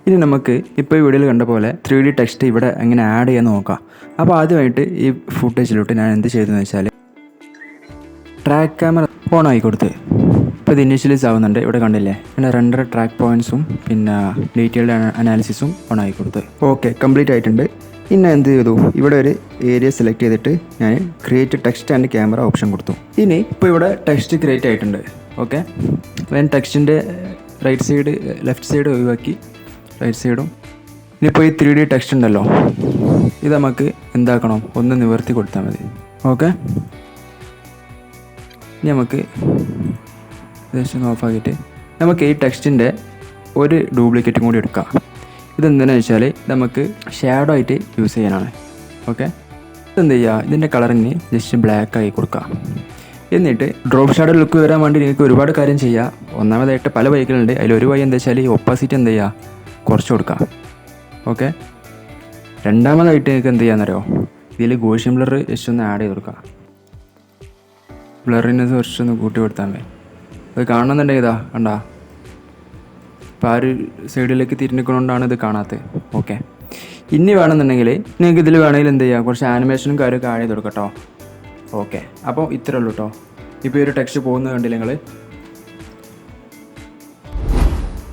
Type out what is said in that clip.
ഇനി നമുക്ക് ഇപ്പോൾ ഈ വീഡിയോയിൽ കണ്ട പോലെ 3D ടെക്സ്റ്റ് ഇവിടെ എങ്ങനെ ആഡ് ചെയ്യാൻ നോക്കാം. അപ്പോൾ ആദ്യമായിട്ട് ഈ ഫുട്ടേജിലോട്ട് ഞാൻ എന്ത് ചെയ്തതെന്ന് വെച്ചാൽ ട്രാക്ക് ക്യാമറ ഓൺ ആയി കൊടുത്ത് ഇപ്പോൾ ഇത് ഇനീഷ്യലൈസ് ആവുന്നുണ്ട്. ഇവിടെ കണ്ടില്ലേ, പിന്നെ റെൻഡർ ട്രാക്ക് പോയിൻറ്റ്സും പിന്നെ ഡീറ്റെയിൽഡ് അനാലിസിസും ഓൺ ആയി കൊടുത്ത് ഓക്കെ കംപ്ലീറ്റ് ആയിട്ടുണ്ട്. പിന്നെ എന്ത് ചെയ്തു, ഇവിടെ ഒരു ഏരിയ സെലക്ട് ചെയ്തിട്ട് ഞാൻ create text and camera option കൊടുത്തു. ഇനി ഇപ്പോൾ ഇവിടെ ടെക്സ്റ്റ് ക്രിയേറ്റ് ആയിട്ടുണ്ട്. ഓക്കെ, ഞാൻ ടെക്സ്റ്റിൻ്റെ റൈറ്റ് സൈഡ് ലെഫ്റ്റ് സൈഡ് ഒഴിവാക്കി റൈറ്റ് സൈഡും. ഇനിയിപ്പോൾ ഈ 3D ടെക്സ്റ്റ് ഉണ്ടല്ലോ, ഇത് നമുക്ക് എന്താക്കണം, ഒന്ന് നിവർത്തി കൊടുത്താൽ മതി. ഓക്കെ, ഇനി നമുക്ക് ജസ്റ്റ് ഓഫാക്കിയിട്ട് നമുക്ക് ഈ ടെക്സ്റ്റിൻ്റെ ഒരു ഡ്യൂപ്ലിക്കേറ്റും കൂടി എടുക്കാം. ഇതെന്താണെന്ന് വെച്ചാൽ നമുക്ക് ഷാഡോ ആയിട്ട് യൂസ് ചെയ്യാനാണ്. ഓക്കെ, ഇതെന്ത് ചെയ്യുക, ഇതിൻ്റെ കളറിന് ജസ്റ്റ് ബ്ലാക്ക് ആക്കി കൊടുക്കുക. എന്നിട്ട് ഡ്രോപ്പ് ഷാഡോ ലുക്ക് വരാൻ വേണ്ടി നിങ്ങൾക്ക് ഒരുപാട് കാര്യം ചെയ്യുക. ഒന്നാമതായിട്ട് പല വഴികളുണ്ട്. അതിലൊരു വഴി എന്താ വെച്ചാൽ ഈ ഒപ്പാസിറ്റി എന്ത് ചെയ്യുക, കുറച്ച് കൊടുക്കുക. ഓക്കെ, രണ്ടാമതായിട്ട് നിങ്ങൾക്ക് എന്ത് ചെയ്യാമെന്നറിയോ, ഇതിൽ ഗോഷ്യൻ ബ്ലർ ജസ്റ്റ് ഒന്ന് ആഡ് ചെയ്ത് കൊടുക്കുക. ബ്ലറിനെസ് കുറച്ചൊന്ന് കൂട്ടി കൊടുത്താൽ മതി. അത് കാണുന്നുണ്ടെങ്കിൽ ഇതാ കണ്ടാ, ഇപ്പോൾ ആ ഒരു സൈഡിലേക്ക് തിരിഞ്ഞിക്കൊണ്ടാണ് ഇത് കാണാത്തത്. ഓക്കെ, ഇനി വേണമെന്നുണ്ടെങ്കിൽ നിങ്ങൾക്ക് ഇതിൽ വേണമെങ്കിൽ എന്ത് ചെയ്യുക, കുറച്ച് ആനിമേഷനും കാര്യമൊക്കെ ആഡ് ചെയ്ത് കൊടുക്കാം കേട്ടോ. ഓക്കെ, അപ്പോൾ ഇത്രയേ ഉള്ളൂ കേട്ടോ. ഇപ്പോൾ ഈ ഒരു ടെക്സ്റ്റ് പോകുന്നത് കണ്ടില്ല നിങ്ങൾ.